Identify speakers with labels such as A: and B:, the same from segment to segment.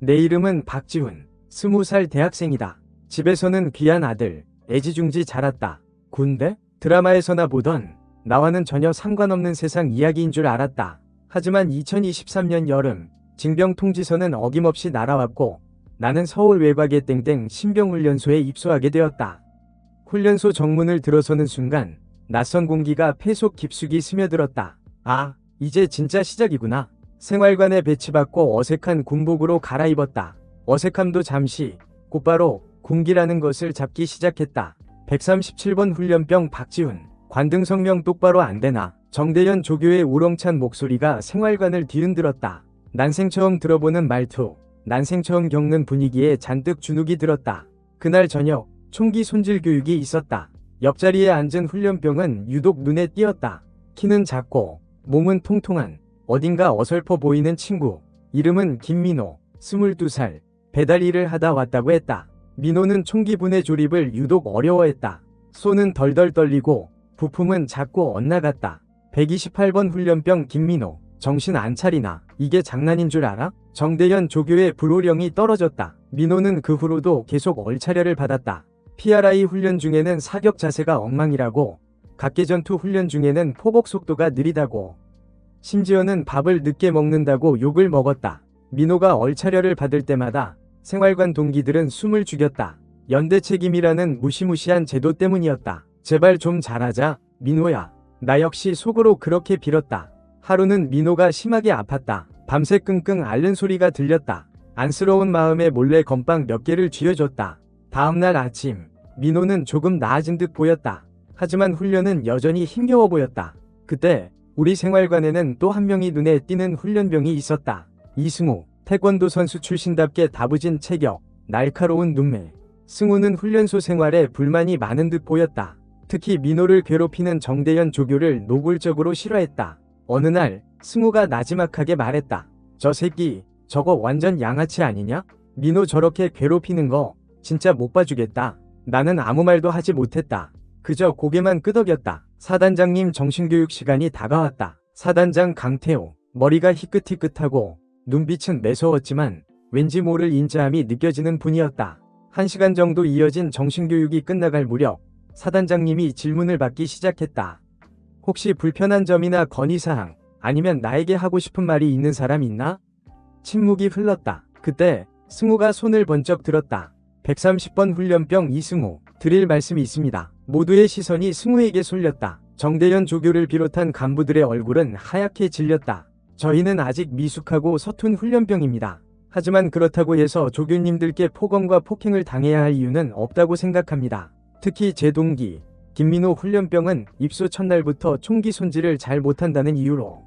A: 내 이름은 박지훈. 20살 대학생이다. 집에서는 귀한 아들, 애지중지 자랐다. 군대? 드라마에서나 보던 나와는 전혀 상관없는 세상 이야기인 줄 알았다. 하지만 2023년 여름 징병 통지서는 어김없이 날아왔고 나는 서울 외곽의 땡땡 신병훈련소에 입소하게 되었다. 훈련소 정문을 들어서는 순간 낯선 공기가 폐 속 깊숙이 스며들었다. 아, 이제 진짜 시작이구나. 생활관에 배치받고 어색한 군복으로 갈아입었다. 어색함도 잠시 곧바로 군기라는 것을 잡기 시작했다. 137번 훈련병 박지훈. 관등 성명 똑바로 안 되나? 정대현 조교의 우렁찬 목소리가 생활관을 뒤흔들었다. 난생 처음 들어보는 말투, 난생 처음 겪는 분위기에 잔뜩 주눅이 들었다. 그날 저녁 총기 손질 교육이 있었다. 옆자리에 앉은 훈련병은 유독 눈에 띄었다. 키는 작고 몸은 통통한 어딘가 어설퍼 보이는 친구. 이름은 김민호. 22살. 배달 일을 하다 왔다고 했다. 민호는 총기 분해 조립을 유독 어려워했다. 손은 덜덜 떨리고 부품은 작고 엇나갔다. 128번 훈련병 김민호. 정신 안 차리나? 이게 장난인 줄 알아? 정대현 조교의 불호령이 떨어졌다. 민호는 그 후로도 계속 얼차려를 받았다. PRI 훈련 중에는 사격 자세가 엉망이라고, 각계전투 훈련 중에는 포복 속도가 느리다고, 심지어는 밥을 늦게 먹는다고 욕을 먹었다. 민호가 얼차려를 받을 때마다 생활관 동기들은 숨을 죽였다. 연대 책임이라는 무시무시한 제도 때문이었다. 제발 좀 잘하자, 민호야. 나 역시 속으로 그렇게 빌었다. 하루는 민호가 심하게 아팠다. 밤새 끙끙 앓는 소리가 들렸다. 안쓰러운 마음에 몰래 건빵 몇 개를 쥐어줬다. 다음날 아침, 민호는 조금 나아진 듯 보였다. 하지만 훈련은 여전히 힘겨워 보였다. 그때 우리 생활관에는 또 한 명이 눈에 띄는 훈련병이 있었다. 이승우. 태권도 선수 출신답게 다부진 체격, 날카로운 눈매. 승우는 훈련소 생활에 불만이 많은 듯 보였다. 특히 민호를 괴롭히는 정대현 조교를 노골적으로 싫어했다. 어느 날 승우가 나지막하게 말했다. 저 새끼 저거 완전 양아치 아니냐? 민호 저렇게 괴롭히는 거 진짜 못 봐주겠다. 나는 아무 말도 하지 못했다. 그저 고개만 끄덕였다. 사단장님 정신교육 시간이 다가왔다. 사단장 강태호. 머리가 희끗희끗하고 눈빛은 매서웠지만 왠지 모를 인자함이 느껴지는 분이었다. 1시간 정도 이어진 정신교육이 끝나갈 무렵 사단장님이 질문을 받기 시작했다. 혹시 불편한 점이나 건의사항, 아니면 나에게 하고 싶은 말이 있는 사람 있나? 침묵이 흘렀다. 그때 승우가 손을 번쩍 들었다. 130번 훈련병 이승우. 드릴 말씀이 있습니다. 모두의 시선이 승우에게 쏠렸다. 정대현 조교를 비롯한 간부들의 얼굴은 하얗게 질렸다. 저희는 아직 미숙하고 서툰 훈련병입니다. 하지만 그렇다고 해서 조교님들께 폭언과 폭행을 당해야 할 이유는 없다고 생각합니다. 특히 제 동기 김민호 훈련병은 입소 첫날부터 총기 손질을 잘 못한다는 이유로.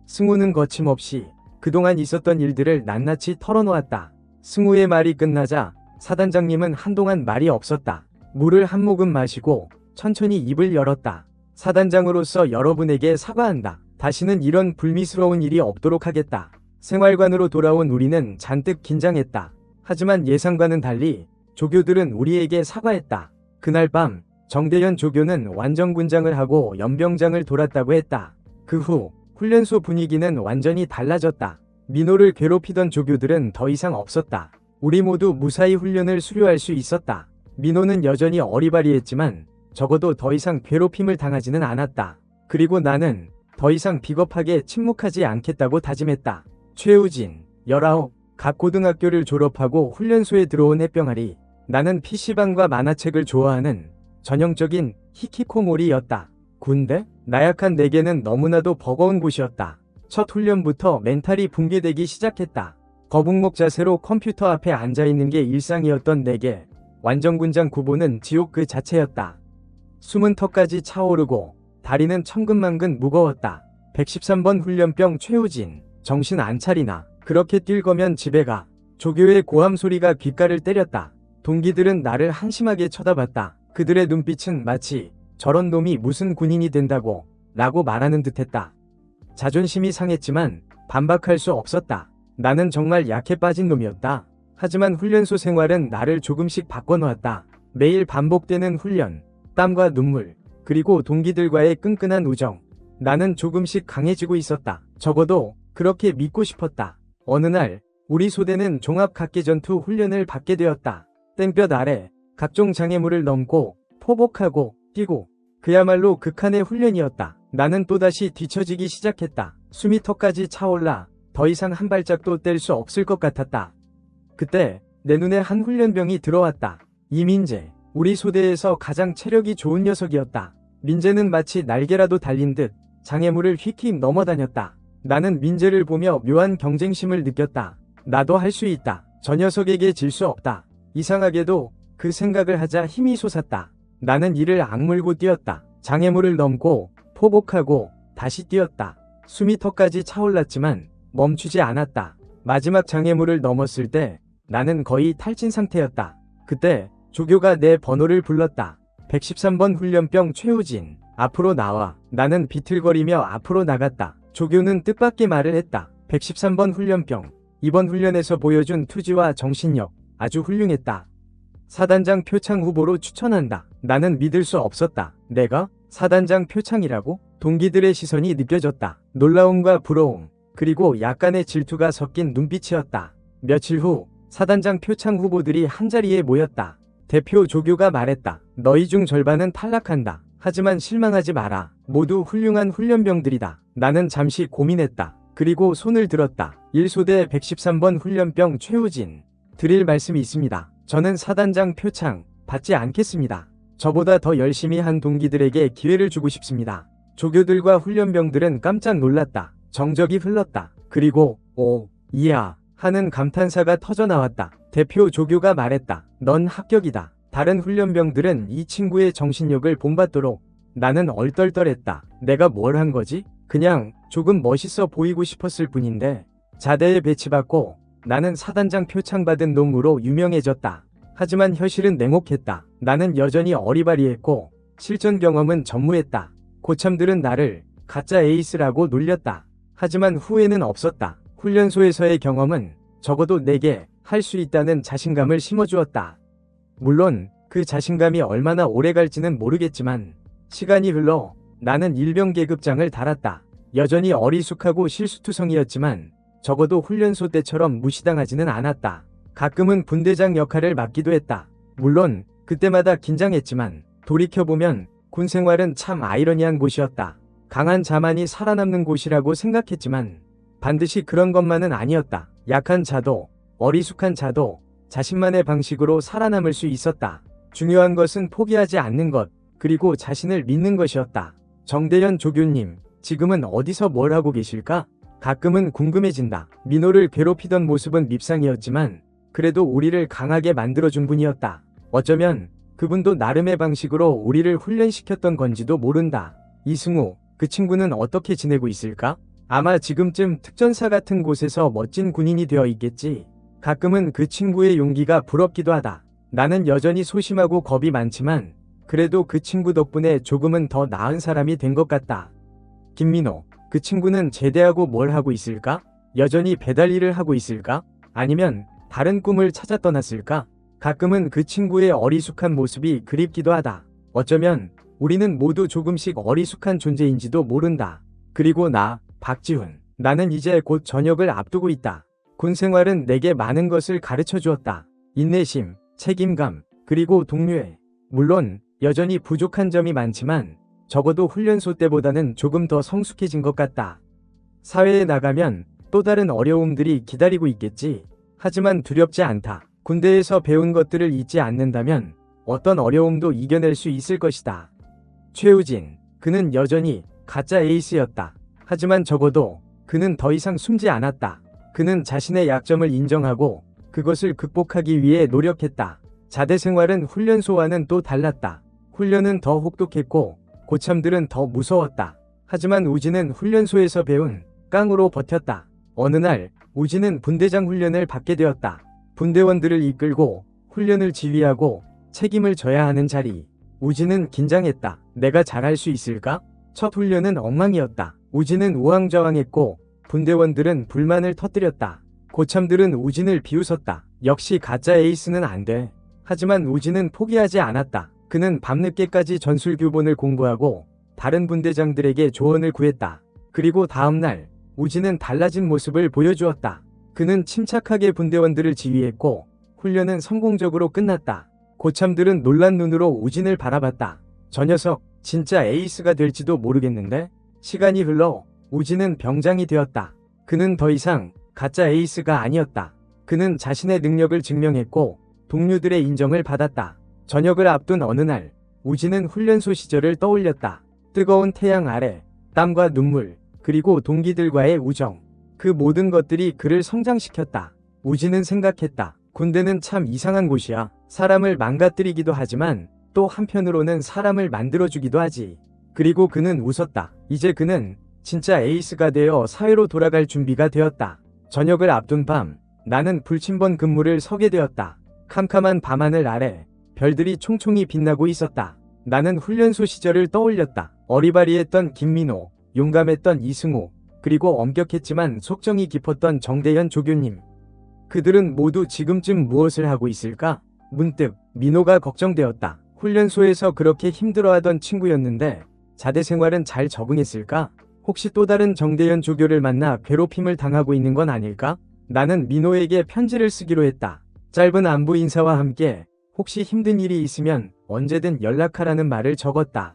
A: 승우는 거침없이 그동안 있었던 일들을 낱낱이 털어놓았다. 승우의 말이 끝나자 사단장님은 한동안 말이 없었다. 물을 한 모금 마시고 천천히 입을 열었다. 사단장으로서 여러분에게 사과한다. 다시는 이런 불미스러운 일이 없도록 하겠다. 생활관으로 돌아온 우리는 잔뜩 긴장했다. 하지만 예상과는 달리 조교들은 우리에게 사과했다. 그날 밤 정대현 조교는 완전군장을 하고 연병장을 돌았다고 했다. 그 후 훈련소 분위기는 완전히 달라졌다. 민호를 괴롭히던 조교들은 더 이상 없었다. 우리 모두 무사히 훈련을 수료할 수 있었다. 민호는 여전히 어리바리했지만 적어도 더 이상 괴롭힘을 당하지는 않았다. 그리고 나는 더 이상 비겁하게 침묵하지 않겠다고 다짐했다. 최우진, 19, 각 고등학교를 졸업하고 훈련소에 들어온 해병아리. 나는 PC방과 만화책을 좋아하는 전형적인 히키코모리였다. 군대? 나약한 내게는 너무나도 버거운 곳이었다. 첫 훈련부터 멘탈이 붕괴되기 시작했다. 거북목 자세로 컴퓨터 앞에 앉아있는 게 일상이었던 내게 완전군장 구보는 지옥 그 자체였다. 숨은 턱까지 차오르고 다리는 천근만근 무거웠다. 113번 훈련병 최우진. 정신 안 차리나? 그렇게 뛸 거면 집에 가. 조교의 고함 소리가 귓가를 때렸다. 동기들은 나를 한심하게 쳐다봤다. 그들의 눈빛은 마치 저런 놈이 무슨 군인이 된다고 라고 말하는 듯했다. 자존심이 상했지만 반박할 수 없었다. 나는 정말 약해 빠진 놈이었다. 하지만 훈련소 생활은 나를 조금씩 바꿔놓았다. 매일 반복되는 훈련, 땀과 눈물, 그리고 동기들과의 끈끈한 우정. 나는 조금씩 강해지고 있었다. 적어도 그렇게 믿고 싶었다. 어느 날 우리 소대는 종합각계전투 훈련을 받게 되었다. 땡볕 아래 각종 장애물을 넘고 포복하고 뛰고 그야말로 극한의 훈련이었다. 나는 또다시 뒤처지기 시작했다. 숨이 턱까지 차올라 더 이상 한 발짝도 뗄 수 없을 것 같았다. 그때 내 눈에 한 훈련병이 들어왔다. 이민재. 우리 소대에서 가장 체력이 좋은 녀석이었다. 민재는 마치 날개라도 달린 듯 장애물을 휙휙 넘어다녔다. 나는 민재를 보며 묘한 경쟁심을 느꼈다. 나도 할 수 있다. 저 녀석에게 질 수 없다. 이상하게도 그 생각을 하자 힘이 솟았다. 나는 이를 악물고 뛰었다. 장애물을 넘고 포복하고 다시 뛰었다. 숨이 턱까지 차올랐지만 멈추지 않았다. 마지막 장애물을 넘었을 때 나는 거의 탈진 상태였다. 그때 조교가 내 번호를 불렀다. 113번 훈련병 최우진, 앞으로 나와. 나는 비틀거리며 앞으로 나갔다. 조교는 뜻밖의 말을 했다. 113번 훈련병, 이번 훈련에서 보여준 투지와 정신력 아주 훌륭했다. 사단장 표창 후보로 추천한다. 나는 믿을 수 없었다. 내가? 사단장 표창이라고? 동기들의 시선이 느껴졌다. 놀라움과 부러움, 그리고 약간의 질투가 섞인 눈빛이었다. 며칠 후 사단장 표창 후보들이 한자리에 모였다. 대표 조교가 말했다. 너희 중 절반은 탈락한다. 하지만 실망하지 마라. 모두 훌륭한 훈련병들이다. 나는 잠시 고민했다. 그리고 손을 들었다. 1소대 113번 훈련병 최우진. 드릴 말씀이 있습니다. 저는 사단장 표창 받지 않겠습니다. 저보다 더 열심히 한 동기들에게 기회를 주고 싶습니다. 조교들과 훈련병들은 깜짝 놀랐다. 정적이 흘렀다. 그리고 오, 이야 하는 감탄사가 터져나왔다. 대표 조교가 말했다. 넌 합격이다. 다른 훈련병들은 이 친구의 정신력을 본받도록. 나는 얼떨떨했다. 내가 뭘 한 거지? 그냥 조금 멋있어 보이고 싶었을 뿐인데. 자대에 배치받고 나는 사단장 표창 받은 놈으로 유명해졌다. 하지만 현실은 냉혹했다. 나는 여전히 어리바리했고 실전 경험은 전무했다. 고참들은 나를 가짜 에이스라고 놀렸다. 하지만 후회는 없었다. 훈련소에서의 경험은 적어도 내게 할 수 있다는 자신감을 심어주었다. 물론 그 자신감이 얼마나 오래 갈지는 모르겠지만 시간이 흘러 나는 일병 계급장을 달았다. 여전히 어리숙하고 실수투성이었지만 적어도 훈련소 때처럼 무시당하지는 않았다. 가끔은 분대장 역할을 맡기도 했다. 물론 그때마다 긴장했지만 돌이켜보면 군 생활은 참 아이러니한 곳이었다. 강한 자만이 살아남는 곳이라고 생각했지만 반드시 그런 것만은 아니었다. 약한 자도 어리숙한 자도 자신만의 방식으로 살아남을 수 있었다. 중요한 것은 포기하지 않는 것, 그리고 자신을 믿는 것이었다. 정대현 조교님, 지금은 어디서 뭘 하고 계실까? 가끔은 궁금해진다. 민호를 괴롭히던 모습은 밉상이었지만 그래도 우리를 강하게 만들어준 분이었다. 어쩌면 그분도 나름의 방식으로 우리를 훈련시켰던 건지도 모른다. 이승우, 그 친구는 어떻게 지내고 있을까? 아마 지금쯤 특전사 같은 곳에서 멋진 군인이 되어 있겠지. 가끔은 그 친구의 용기가 부럽기도 하다. 나는 여전히 소심하고 겁이 많지만 그래도 그 친구 덕분에 조금은 더 나은 사람이 된 것 같다. 김민호, 그 친구는 제대하고 뭘 하고 있을까? 여전히 배달 일을 하고 있을까? 아니면 다른 꿈을 찾아 떠났을까? 가끔은 그 친구의 어리숙한 모습이 그립기도 하다. 어쩌면 우리는 모두 조금씩 어리숙한 존재인지도 모른다. 그리고 나, 박지훈. 나는 이제 곧 전역을 앞두고 있다. 군 생활은 내게 많은 것을 가르쳐 주었다. 인내심, 책임감, 그리고 동료애. 물론 여전히 부족한 점이 많지만 적어도 훈련소 때보다는 조금 더 성숙해진 것 같다. 사회에 나가면 또 다른 어려움들이 기다리고 있겠지. 하지만 두렵지 않다. 군대에서 배운 것들을 잊지 않는다면 어떤 어려움도 이겨낼 수 있을 것이다. 최우진, 그는 여전히 가짜 에이스였다. 하지만 적어도 그는 더 이상 숨지 않았다. 그는 자신의 약점을 인정하고 그것을 극복하기 위해 노력했다. 자대 생활은 훈련소와는 또 달랐다. 훈련은 더 혹독했고 고참들은 더 무서웠다. 하지만 우진은 훈련소에서 배운 깡으로 버텼다. 어느 날 우진은 분대장 훈련을 받게 되었다. 분대원들을 이끌고 훈련을 지휘하고 책임을 져야 하는 자리. 우진은 긴장했다. 내가 잘할 수 있을까? 첫 훈련은 엉망이었다. 우진은 우왕좌왕했고 분대원들은 불만을 터뜨렸다. 고참들은 우진을 비웃었다. 역시 가짜 에이스는 안 돼. 하지만 우진은 포기하지 않았다. 그는 밤늦게까지 전술교본을 공부하고 다른 분대장들에게 조언을 구했다. 그리고 다음날 우진은 달라진 모습을 보여주었다. 그는 침착하게 분대원들을 지휘했고 훈련은 성공적으로 끝났다. 고참들은 놀란 눈으로 우진을 바라봤다. 저 녀석 진짜 에이스가 될지도 모르겠는데? 시간이 흘러 우진은 병장이 되었다. 그는 더 이상 가짜 에이스가 아니었다. 그는 자신의 능력을 증명했고 동료들의 인정을 받았다. 저녁을 앞둔 어느 날 우진은 훈련소 시절을 떠올렸다. 뜨거운 태양 아래 땀과 눈물 그리고 동기들과의 우정, 그 모든 것들이 그를 성장시켰다. 우진은 생각했다. 군대는 참 이상한 곳이야. 사람을 망가뜨리기도 하지만 또 한편으로는 사람을 만들어주기도 하지. 그리고 그는 웃었다. 이제 그는 진짜 에이스가 되어 사회로 돌아갈 준비가 되었다. 저녁을 앞둔 밤 나는 불침번 근무를 서게 되었다. 캄캄한 밤하늘 아래 별들이 총총히 빛나고 있었다. 나는 훈련소 시절을 떠올렸다. 어리바리했던 김민호, 용감했던 이승우, 그리고 엄격했지만 속정이 깊었던 정대현 조교님. 그들은 모두 지금쯤 무엇을 하고 있을까? 문득 민호가 걱정되었다. 훈련소에서 그렇게 힘들어하던 친구였는데 자대 생활은 잘 적응했을까? 혹시 또 다른 정대현 조교를 만나 괴롭힘을 당하고 있는 건 아닐까? 나는 민호에게 편지를 쓰기로 했다. 짧은 안부 인사와 함께 혹시 힘든 일이 있으면 언제든 연락하라는 말을 적었다.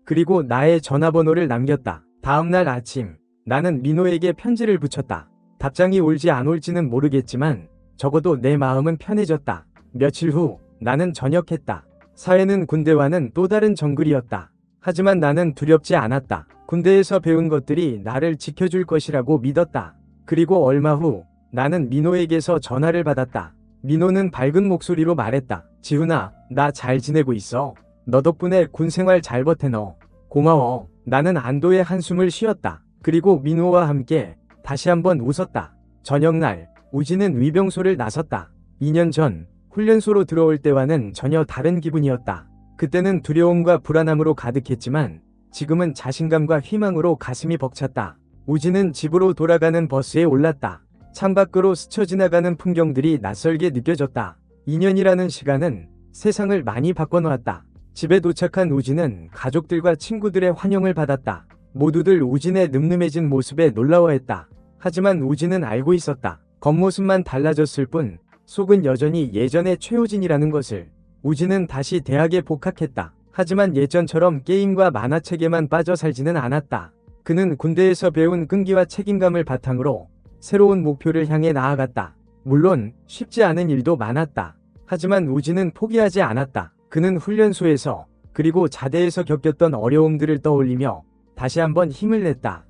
A: 그리고 나의 전화번호를 남겼다. 다음날 아침 나는 민호에게 편지를 붙였다. 답장이 올지 안 올지는 모르겠지만 적어도 내 마음은 편해졌다. 며칠 후 나는 전역했다. 사회는 군대와는 또 다른 정글이었다. 하지만 나는 두렵지 않았다. 군대에서 배운 것들이 나를 지켜줄 것이라고 믿었다. 그리고 얼마 후 나는 민호에게서 전화를 받았다. 민호는 밝은 목소리로 말했다. 지훈아, 나 잘 지내고 있어. 너 덕분에 군생활 잘 버텨. 고마워. 나는 안도의 한숨을 쉬었다. 그리고 민호와 함께 다시 한번 웃었다. 저녁날 우진은 위병소를 나섰다. 2년 전 훈련소로 들어올 때와는 전혀 다른 기분이었다. 그때는 두려움과 불안함으로 가득했지만 지금은 자신감과 희망으로 가슴이 벅찼다. 우진은 집으로 돌아가는 버스에 올랐다. 창밖으로 스쳐 지나가는 풍경들이 낯설게 느껴졌다. 2년이라는 시간은 세상을 많이 바꿔놓았다. 집에 도착한 우진은 가족들과 친구들의 환영을 받았다. 모두들 우진의 늠름해진 모습에 놀라워했다. 하지만 우진은 알고 있었다. 겉모습만 달라졌을 뿐 속은 여전히 예전의 최우진이라는 것을. 우진은 다시 대학에 복학했다. 하지만 예전처럼 게임과 만화책에만 빠져 살지는 않았다. 그는 군대에서 배운 끈기와 책임감을 바탕으로 새로운 목표를 향해 나아갔다. 물론 쉽지 않은 일도 많았다. 하지만 우진은 포기하지 않았다. 그는 훈련소에서 그리고 자대에서 겪었던 어려움들을 떠올리며 다시 한번 힘을 냈다.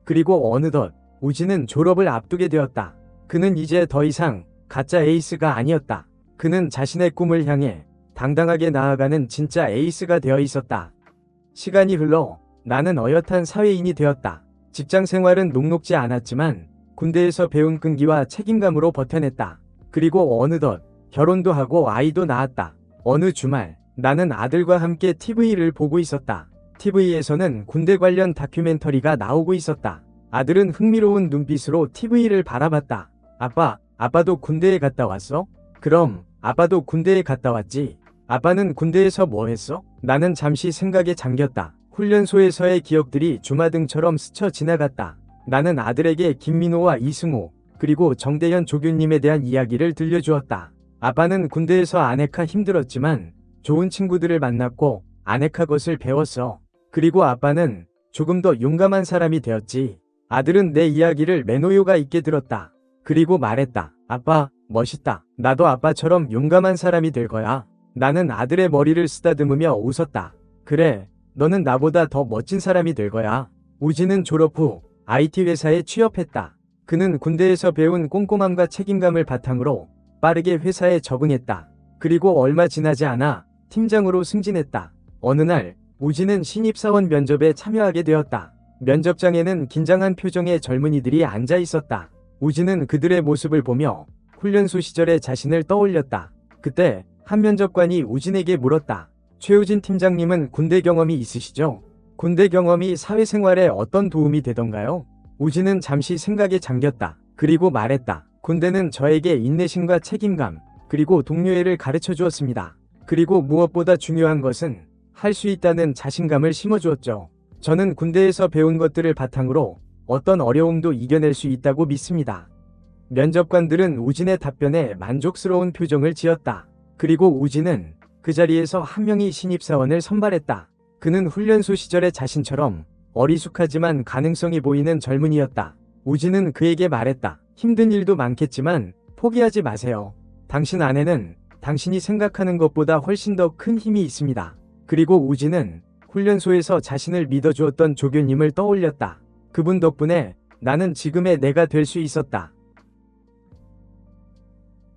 A: 그리고 어느덧 우진은 졸업을 앞두게 되었다. 그는 이제 더 이상 가짜 에이스가 아니었다. 그는 자신의 꿈을 향해 당당하게 나아가는 진짜 에이스가 되어 있었다. 시간이 흘러 나는 어엿한 사회인이 되었다. 직장 생활은 녹록지 않았지만 군대에서 배운 끈기와 책임감으로 버텨냈다. 그리고 어느덧 결혼도 하고 아이도 낳았다. 어느 주말 나는 아들과 함께 TV를 보고 있었다. TV에서는 군대 관련 다큐멘터리가 나오고 있었다. 아들은 흥미로운 눈빛으로 TV를 바라봤다. 아빠도 군대에 갔다 왔어? 그럼 아빠도 군대에 갔다 왔지. 아빠는 군대에서 뭐 했어? 나는 잠시 생각에 잠겼다. 훈련소에서의 기억들이 주마등처럼 스쳐 지나갔다. 나는 아들에게 김민호와 이승우 그리고 정대현 조교님에 대한 이야기를 들려주었다. 아빠는 군대에서 아네카 힘들었지만 좋은 친구들을 만났고 아네카 것을 배웠어. 그리고 아빠는 조금 더 용감한 사람이 되었지. 아들은 내 이야기를 매너요가 있게 들었다. 그리고 말했다. 아빠, 멋있다. 나도 아빠처럼 용감한 사람이 될 거야. 나는 아들의 머리를 쓰다듬으며 웃었다. 그래, 너는 나보다 더 멋진 사람이 될 거야. 우진은 졸업 후 IT 회사에 취업했다. 그는 군대에서 배운 꼼꼼함과 책임감을 바탕으로 빠르게 회사에 적응했다. 그리고 얼마 지나지 않아 팀장으로 승진했다. 어느 날 우진은 신입사원 면접에 참여하게 되었다. 면접장에는 긴장한 표정의 젊은이들이 앉아 있었다. 우진은 그들의 모습을 보며 훈련소 시절의 자신을 떠올렸다. 그때 한 면접관이 우진에게 물었다. 최우진 팀장님은 군대 경험이 있으시죠? 군대 경험이 사회생활에 어떤 도움이 되던가요? 우진은 잠시 생각에 잠겼다. 그리고 말했다. 군대는 저에게 인내심과 책임감, 그리고 동료애를 가르쳐 주었습니다. 그리고 무엇보다 중요한 것은 할 수 있다는 자신감을 심어주었죠. 저는 군대에서 배운 것들을 바탕으로 어떤 어려움도 이겨낼 수 있다고 믿습니다. 면접관들은 우진의 답변에 만족스러운 표정을 지었다. 그리고 우진은 그 자리에서 한 명의 신입사원을 선발했다. 그는 훈련소 시절의 자신처럼 어리숙하지만 가능성이 보이는 젊은이였다. 우진은 그에게 말했다. 힘든 일도 많겠지만 포기하지 마세요. 당신 안에는 당신이 생각하는 것보다 훨씬 더 큰 힘이 있습니다. 그리고 우진은 훈련소에서 자신을 믿어주었던 조교님을 떠올렸다. 그분 덕분에 나는 지금의 내가 될 수 있었다.